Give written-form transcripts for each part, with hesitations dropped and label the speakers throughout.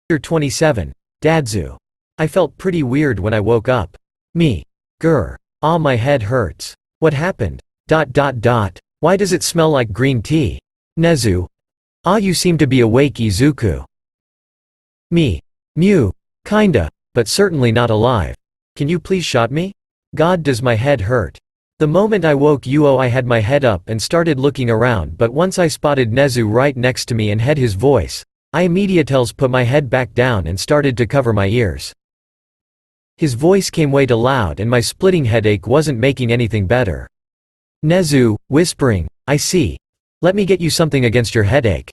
Speaker 1: Chapter 27. Dadzu. I felt pretty weird when I woke up. Me. Grr. Ah, my head hurts. What happened? Why does it smell like green tea? Nezu. Ah, you seem to be awake, Izuku. Me. Mew. Kinda, but certainly not alive. Can you please shot me? God, does my head hurt. The moment I woke Uo, I had my head up and started looking around, but once I spotted Nezu right next to me and heard his voice, I immediately put my head back down and started to cover my ears. His voice came way too loud and my splitting headache wasn't making anything better. Nezu, whispering, I see. Let me get you something against your headache.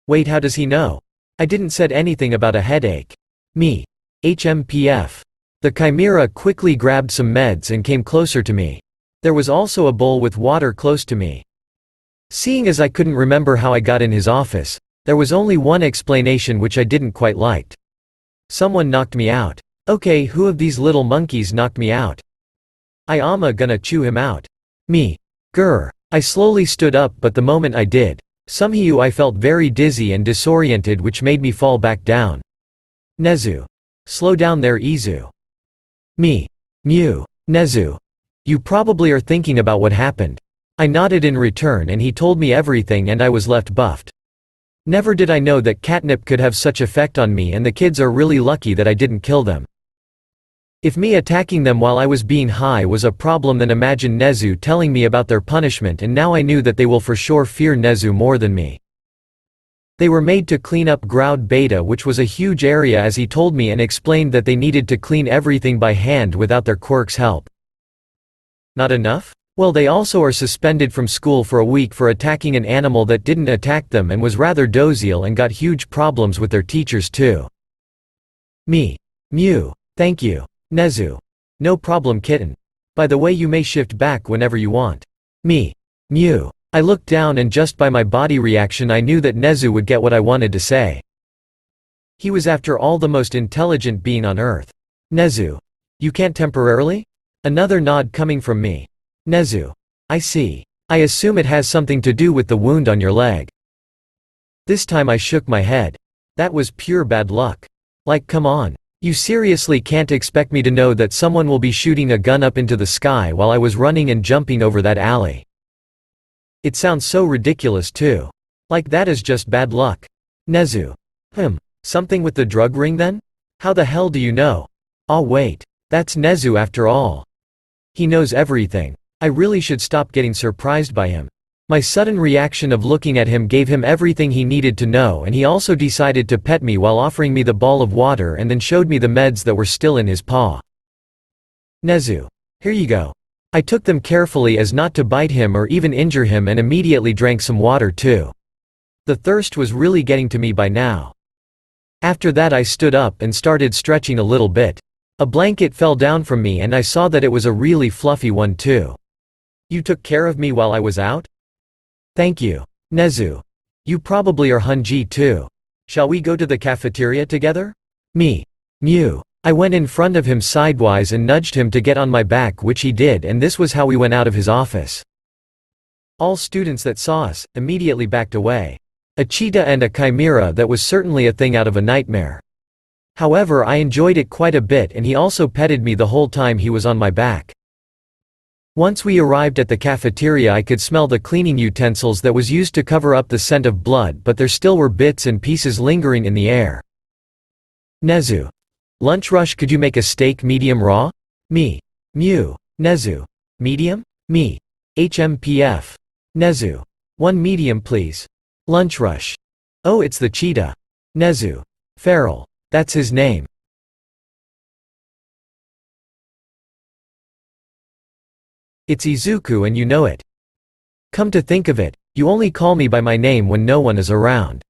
Speaker 1: Wait, how does he know? I didn't said anything about a headache. Me. HMPF. The chimera quickly grabbed some meds and came closer to me. There was also a bowl with water close to me. Seeing as I couldn't remember how I got in his office, there was only one explanation which I didn't quite liked. Someone knocked me out. Okay, who of these little monkeys knocked me out? I am gonna chew him out. Me. Grr. I slowly stood up, but the moment I did, somehow I felt very dizzy and disoriented, which made me fall back down. Nezu. Slow down there, Izu. Me. Mew. Nezu. You probably are thinking about what happened. I nodded in return and he told me everything and I was left buffed. Never did I know that catnip could have such effect on me, and the kids are really lucky that I didn't kill them. If me attacking them while I was being high was a problem, then imagine Nezu telling me about their punishment, and now I knew that they will for sure fear Nezu more than me. They were made to clean up Ground Beta, which was a huge area as he told me, and explained that they needed to clean everything by hand without their quirk's help. Not enough? Well, they also are suspended from school for a week for attacking an animal that didn't attack them and was rather docile, and got huge problems with their teachers too. Me. Mew. Thank you. Nezu. No problem, kitten. By the way, you may shift back whenever you want. Me. Mew. I looked down and just by my body reaction I knew that Nezu would get what I wanted to say. He was after all the most intelligent being on earth. Nezu. You can't temporarily? Another nod coming from me. Nezu. I see. I assume it has something to do with the wound on your leg. This time I shook my head. That was pure bad luck. Like, come on. You seriously can't expect me to know that someone will be shooting a gun up into the sky while I was running and jumping over that alley. It sounds so ridiculous too. Like that is just bad luck. Nezu. Something with the drug ring then? How the hell do you know? Oh wait. That's Nezu after all. He knows everything. I really should stop getting surprised by him. My sudden reaction of looking at him gave him everything he needed to know, and he also decided to pet me while offering me the ball of water and then showed me the meds that were still in his paw. Nezu. Here you go. I took them carefully as not to bite him or even injure him, and immediately drank some water too. The thirst was really getting to me by now. After that I stood up and started stretching a little bit. A blanket fell down from me and I saw that it was a really fluffy one too. You took care of me while I was out? Thank you. Nezu. You probably are hungry too. Shall we go to the cafeteria together? Me. Mew. I went in front of him sidewise and nudged him to get on my back, which he did, and this was how we went out of his office. All students that saw us immediately backed away. A cheetah and a chimera, that was certainly a thing out of a nightmare. However, I enjoyed it quite a bit, and he also petted me the whole time he was on my back. Once we arrived at the cafeteria, I could smell the cleaning utensils that was used to cover up the scent of blood, but there still were bits and pieces lingering in the air. Nezu. Lunch rush, could you make a steak medium raw? Me. Mew. Nezu. Medium? Me. HMPF. Nezu. One medium please. Lunch rush. Oh, it's the cheetah. Nezu. Feral. That's his name. It's Izuku and you know it. Come to think of it, you only call me by my name when no one is around.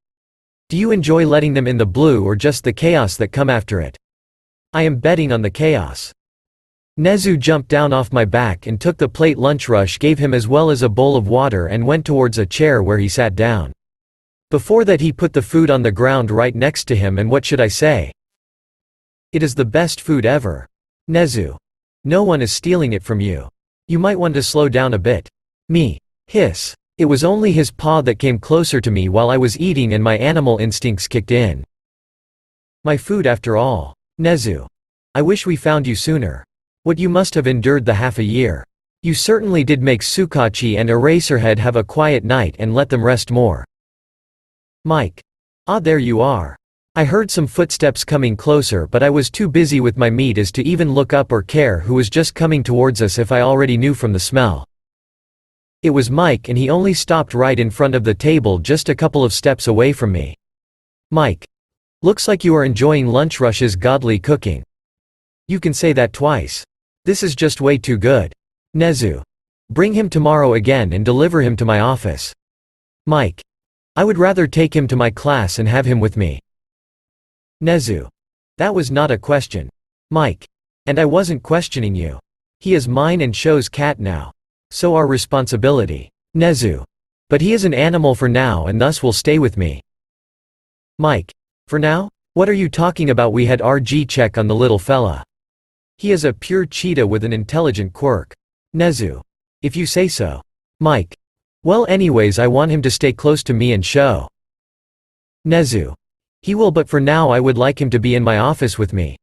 Speaker 1: Do you enjoy letting them in the blue or just the chaos that come after it? I am betting on the chaos. Nezu jumped down off my back and took the plate Lunch Rush gave him as well as a bowl of water and went towards a chair where he sat down. Before that he put the food on the ground right next to him, and what should I say? It is the best food ever. Nezu. No one is stealing it from you. You might want to slow down a bit. Me. Hiss. It was only his paw that came closer to me while I was eating and my animal instincts kicked in. My food after all. Nezu. I wish we found you sooner. What you must have endured the half a year. You certainly did make Sukachi and Eraserhead have a quiet night and let them rest more. Mike. Ah, there you are. I heard some footsteps coming closer, but I was too busy with my meat as to even look up or care who was just coming towards us if I already knew from the smell. It was Mike, and he only stopped right in front of the table just a couple of steps away from me. Mike. Looks like you are enjoying Lunch Rush's godly cooking. You can say that twice. This is just way too good. Nezu. Bring him tomorrow again and deliver him to my office. Mike. I would rather take him to my class and have him with me. Nezu. That was not a question. Mike. And I wasn't questioning you. He is mine and Sho's cat now. So our responsibility. Nezu. But he is an animal for now and thus will stay with me. Mike. For now? What are you talking about? We had RG check on the little fella. He is a pure cheetah with an intelligent quirk. Nezu. If you say so. Mike. Well, anyways, I want him to stay close to me and Sho. Nezu. He will, but for now I would like him to be in my office with me.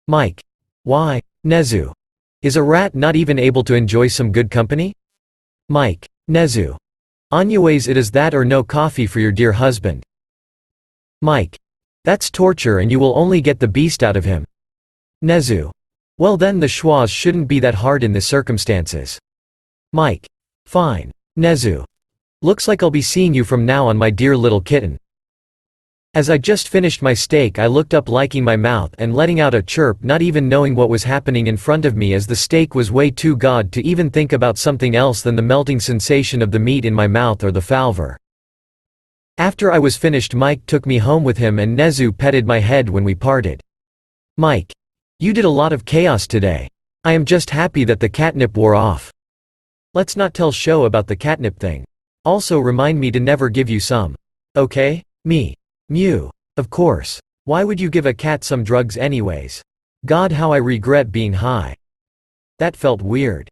Speaker 1: Mike. Why? Nezu. Is a rat not even able to enjoy some good company? Mike. Nezu. Anyways, it is that or no coffee for your dear husband. Mike. That's torture and you will only get the beast out of him. Nezu. Well then the schwas shouldn't be that hard in the circumstances. Mike. Fine. Nezu. Looks like I'll be seeing you from now on, my dear little kitten. As I just finished my steak, I looked up, liking my mouth and letting out a chirp, not even knowing what was happening in front of me, as the steak was way too good to even think about something else than the melting sensation of the meat in my mouth or the falver. After I was finished, Mike took me home with him and Nezu petted my head when we parted. Mike. You did a lot of chaos today. I am just happy that the catnip wore off. Let's not tell Sho about the catnip thing. Also remind me to never give you some. Okay? Me. Mew. Of course. Why would you give a cat some drugs anyways? God, how I regret being high. That felt weird.